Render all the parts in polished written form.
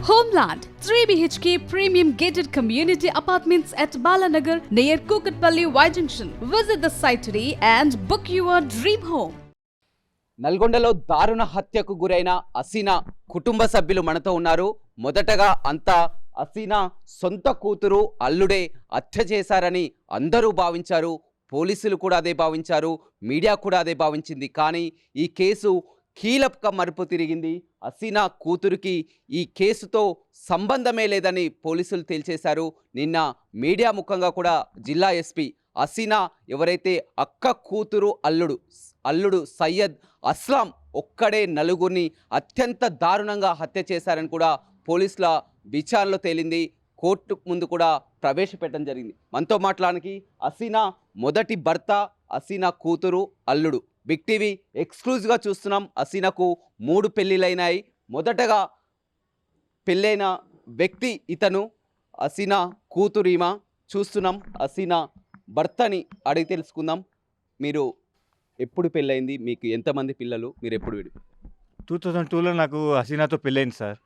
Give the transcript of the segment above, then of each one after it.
Homeland 3 BHK premium gated community apartments at Balanagar near Kukatpalli Y Junction. Visit the site today and book your dream home. నల్గొండలో దారుణ హత్యకు గురైన హసీనా కుటుంబ సభ్యులు మనతో ఉన్నారు. మొదటగా అంతా హసీనా సొంత కూతురు అల్లుడే హత్య చేశారని అందరూ భావించారు. పోలీసులు కూడా అదే భావించారు, మీడియా కూడా అదే భావించింది. కానీ ఈ కేసు కీలక మలుపు తిరిగింది. హసీనా కూతురికి ఈ కేసుతో సంబంధమే లేదని పోలీసులు తేల్చేశారు. నిన్న మీడియా ముఖంగా కూడా జిల్లా ఎస్పీ హసీనా ఎవరైతే అక్క కూతురు అల్లుడు సయ్యద్ అస్లాం ఒక్కడే నలుగురిని అత్యంత దారుణంగా హత్య చేశారని కూడా పోలీసుల విచారణలో తేలింది. కోర్టు ముందు కూడా ప్రవేశపెట్టడం జరిగింది. మనతో మాట్లాడడానికి హసీనా మొదటి భర్త, హసీనా కూతురు, అల్లుడు. బిగ్ టీవీ ఎక్స్క్లూజివ్గా చూస్తున్నాం. హసీనాకు 3 పెళ్ళిళ్ళైనాయి. మొదటగా పెళ్ళైన వ్యక్తి ఇతను, హసీనా కూతురు ఈమె. చూస్తున్నాం హసీనా భర్తని అడిగి తెలుసుకుందాం. మీరు ఎప్పుడు పెళ్ళయింది, మీకు ఎంతమంది పిల్లలు, మీరు ఎప్పుడు విడి? 2002లో నాకు హసీనాతో పెళ్ళైంది సార్.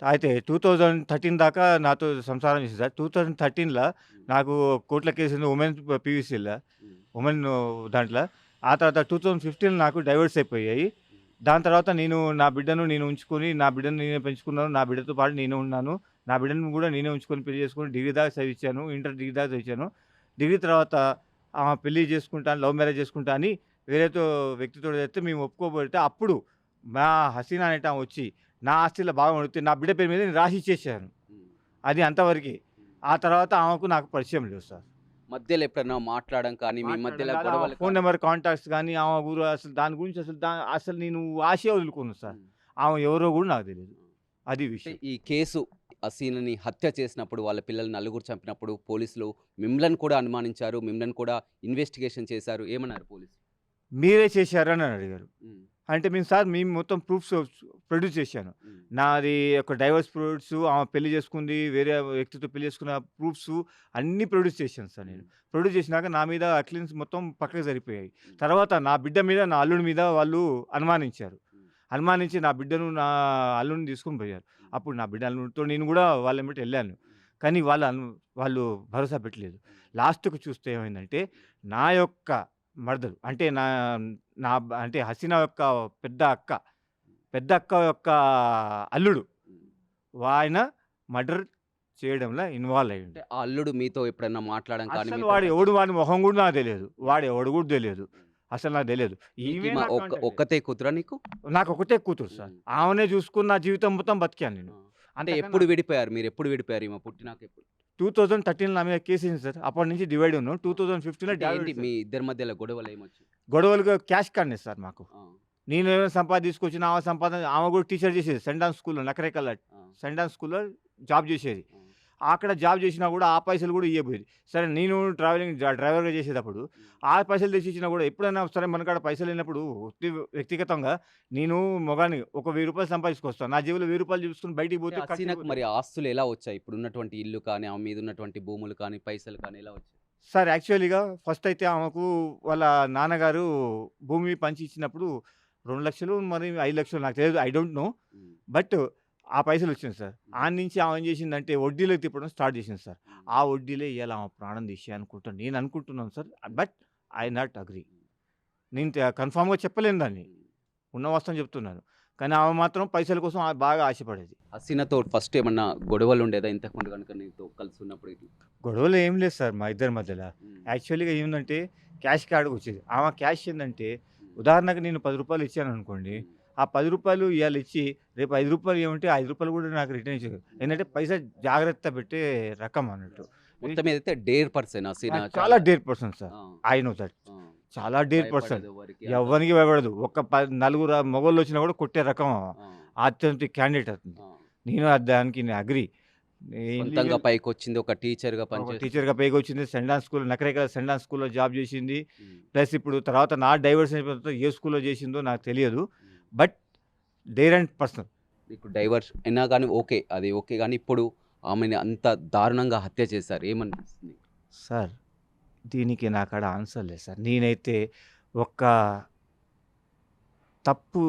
అయితే 2013 దాకా నాతో సంసారం చేసింది సార్. 2013లో నాకు కోర్టులో కేసు ఉంది, ఉమెన్ పీవీసీలో, ఉమెన్ దాంట్లో. ఆ తర్వాత 2015 నాకు డైవర్స్ అయిపోయాయి. దాని తర్వాత నా బిడ్డను ఉంచుకొని, నా బిడ్డను నేనే పెంచుకున్నాను. నా బిడ్డతో పాటు నేను ఉన్నాను. నా బిడ్డను కూడా నేనే ఉంచుకొని పెళ్లి చేసుకొని డిగ్రీ దాకా చదివించాను, ఇంటర్ డిగ్రీ దాకా చదివించాను. డిగ్రీ తర్వాత పెళ్లి చేసుకుంటాను, లవ్ మ్యారేజ్ చేసుకుంటా అని వేరేతో వ్యక్తితో అయితే మేము ఒప్పుకోబడితే అప్పుడు మా హసీనా అనేట వచ్చి నా ఆస్తిలో భాగం అడిగితే నా బిడ్డ పేరు మీద నేను రాసి ఇచ్చేసాను. అది అంతవరకు. ఆ తర్వాత ఆమెకు నాకు పరిచయం లేదు సార్. మధ్యలో ఎప్పుడైనా మాట్లాడడం కానీ మీ మధ్యలో గొడవలు, ఫోన్ నెంబర్ కాంటాక్ట్స్ కానీ ఆమె గురు అసలు దాని గురించి అసలు నేను ఆశే వదులుకున్నాను సార్. ఆమె ఎవరో కూడా నాకు తెలియదు. అది విషయం. ఈ కేసు హసీనాని హత్య చేసినప్పుడు, వాళ్ళ పిల్లలు నలుగురు చంపినప్పుడు పోలీసులు మిమ్మల్ని కూడా అనుమానించారు, మిమ్మల్ని కూడా ఇన్వెస్టిగేషన్ చేశారు. ఏమన్నారు పోలీసు? మీరే చేశారని అడిగారు. అంటే మేము మొత్తం ప్రూఫ్స్ ప్రొడ్యూస్ చేశాను. నాది ఒక డైవర్స్ ప్రూఫ్స్, ఆమె పెళ్లి చేసుకుంది, వేరే వ్యక్తితో పెళ్లి చేసుకున్న ప్రూఫ్స్ అన్నీ ప్రొడ్యూస్ చేశాను సార్. నేను ప్రొడ్యూస్ చేసినాక నా మీద అక్లీన్స్ మొత్తం పక్కకు సరిపోయాయి. తర్వాత నా బిడ్డ మీద, నా అల్లుడి మీద వాళ్ళు అనుమానించి నా బిడ్డను, నా అల్లుడిని తీసుకొని పోయారు. అప్పుడు నా బిడ్డ అల్లుడితో నేను కూడా వాళ్ళ వెంబడి వెళ్ళాను. కానీ వాళ్ళు భరోసా పెట్టలేదు. లాస్ట్కు చూస్తే ఏమైందంటే నా యొక్క మరదలు అంటే అంటే హసీనా యొక్క పెద్ద అక్క యొక్క అల్లుడు ఆయన మర్డర్ చేయడంలో ఇన్వాల్వ్ అయ్యి ఉంటే, ఆ అల్లుడు మీతో ఎప్పుడైనా మాట్లాడడం కానీ? అసలు వాడి మొహం కూడా నాకు తెలియదు, వాడు ఎవడు కూడా తెలియదు, అసలు నాకు తెలియదు. ఒక్కతే కూతురా నీకు? నాకు ఒకటే కూతురు సార్. ఆమెనే చూసుకుని నా జీవితం మొత్తం బతికాను నేను. అంటే ఎప్పుడు విడిపోయారు మీరు? ఎప్పుడు విడిపోయారు? ఈమె పుట్టినాక ఎప్పుడు? 2013 నా మీద కేసు అయింది సార్. అప్పటి నుంచి డివైడ్ ఉన్నాం. 2015లో మీ ఇద్దరి మధ్యలో గొడవలు ఏమొచ్చి? గొడవలుగా క్యాష్ కార్డ్ సార్ మాకు. నేను ఏమైనా తీసుకొచ్చిన ఆమె కూడా టీచర్ చేసేది సెంట్ ఆన్ స్కూల్లో, నకరేకల్ సెంట్ ఆన్ స్కూల్లో జాబ్ చేసేది. అక్కడ జాబ్ చేసినా కూడా ఆ పైసలు కూడా ఇవ్వబోయేది. సరే నేను డ్రైవర్గా చేసేటప్పుడు ఆ పైసలు తెచ్చి ఇచ్చినా కూడా ఎప్పుడైనా సరే మనకాడ పైసలు లేనప్పుడు వ్యక్తిగతంగా నేను మొగాన్ని ఒక 1000 రూపాయలు సంపాదించుకొస్తాను. నా జేబులో 1000 రూపాయలు చూసుకుని బయటికి పోతే హసీనాకు మరి ఆస్తులు ఎలా వచ్చాయి? ఇప్పుడు ఉన్నటువంటి ఇల్లు కానీ, ఆమె మీద ఉన్నటువంటి భూములు కానీ, పైసలు కానీ ఎలా వచ్చాయి సార్? యాక్చువల్గా ఫస్ట్ అయితే ఆమెకు వాళ్ళ నాన్నగారు భూమి పంచి ఇచ్చినప్పుడు 2 లక్షలు మరి 5 లక్షలు నాకు తెలియదు, ఐ డోంట్ నో. బట్ ఆ పైసలు వచ్చింది సార్. ఆ నుంచి ఆమె ఏం చేసిందంటే వడ్డీలో తిప్పడం స్టార్ట్ చేసింది సార్. ఆ వడ్డీలో ఇవాళ ఆమె ప్రాణం తీసి నేను అనుకుంటున్నాను sir. But I not agree. నేను కన్ఫామ్గా చెప్పలేను, దాన్ని ఉన్న వాస్తవం చెప్తున్నాను. కానీ ఆమె మాత్రం పైసల కోసం బాగా ఆశపడేది. హసీనాతో ఫస్ట్ ఏమన్నా గొడవలు ఉండేదా ఇంతకుముందు కనుక నీతో కలిసి ఉన్నప్పుడు? గొడవలు ఏం లేదు సార్ మా ఇద్దరి మధ్యలో. యాక్చువల్గా ఏంటంటే క్యాష్ కార్డు వచ్చేది. ఆమె క్యాష్ ఏంటంటే ఉదాహరణకు నేను 10 రూపాయలు ఇచ్చాను అనుకోండి, ఆ 10 రూపాయలు ఇవాళ ఇచ్చి రేపు 5 రూపాయలు ఏమంటే 5 రూపాయలు కూడా నాకు రిటర్న్ ఇచ్చేది. ఏంటంటే పైసా జాగ్రత్త పెట్టే రకం అన్నట్టు. మొత్తం ఏదైతే డేర్ పర్సన్ హసీనా, చాలా dare person sir. I know that. చాలా డేర్ పర్సన్, ఎవరికి భయపడదు. ఒక 4 మొగోళ్ళు వచ్చినా కూడా కొట్టే రకం. అత్యంత క్యాండిడేట్ అవుతుంది. నేను దానికి అగ్రి. పైకి వచ్చింది, ఒక టీచర్గా పైకి వచ్చింది. సెండాన్ స్కూల్, నకరేకల్ సెండాన్ స్కూల్లో జాబ్ చేసింది. ప్లస్ ఇప్పుడు తర్వాత నా డైవర్స్ అయిపోయిన తర్వాత ఏ స్కూల్లో చేసిందో నాకు తెలియదు. But dare and person. ఇప్పుడు డైవర్స్ అయినా కానీ ఓకే, అది ఓకే. కానీ ఇప్పుడు ఆమెని అంత దారుణంగా హత్య చేశారు, ఏమనిపిస్తుంది సార్? దీనికి నాకాడ ఆన్సర్ లేదు సార్. నేనైతే ఒక్క తప్పు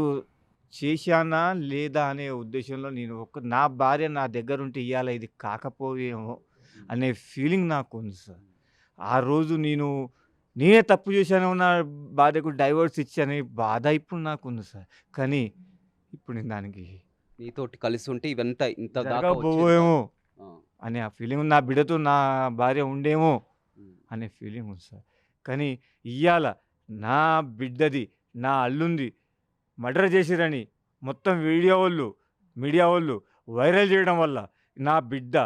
చేశానా లేదా అనే ఉద్దేశంలో నేను నా భార్య నా దగ్గరుంటే ఇయ్యాల ఇది కాకపోయేమో అనే ఫీలింగ్ నాకుంది సార్. ఆ రోజు నేనే తప్పు చేశానేమో, నా భార్యకు డైవర్స్ ఇచ్చనే బాధ ఇప్పుడు నాకుంది సార్. కానీ ఇప్పుడు నేను దానికి నీతోటి కలిసి ఉంటే ఇవంతా ఇంత దాకా వచ్చేది జరగబోయేమో ఆ, అనే ఆ ఫీలింగ్, నా బిడ్డతో నా భార్య ఉండేమో ఉమ్, అనే ఫీలింగ్ ఉంది సార్. కానీ ఇయ్యాల నా బిడ్డది, నా అల్లుంది మర్డర్ చేసిరని మొత్తం మీడియా వాళ్ళు వైరల్ చేయడం వల్ల నా బిడ్డ,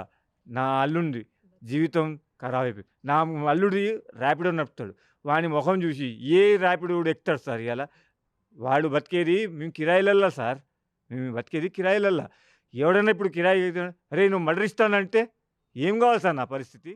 నా అల్లుంది జీవితం ఖరాబ్ అయిపోయింది. నా అల్లుడి ర్యాపిడో నడుపుతాడు. వాని మొహం చూసి ఏ ర్యాపిడో కూడా ఎక్కుతాడు సార్ ఇవాళ. వాడు బతికేది మేము కిరాయిలల్లా సార్. మేము బతికేది కిరాయిలల్లా. ఎవడన్నా ఇప్పుడు కిరాయి అరే నువ్వు మర్డర్ ఇస్తానంటే ఏం కావాలి సార్ నా పరిస్థితి?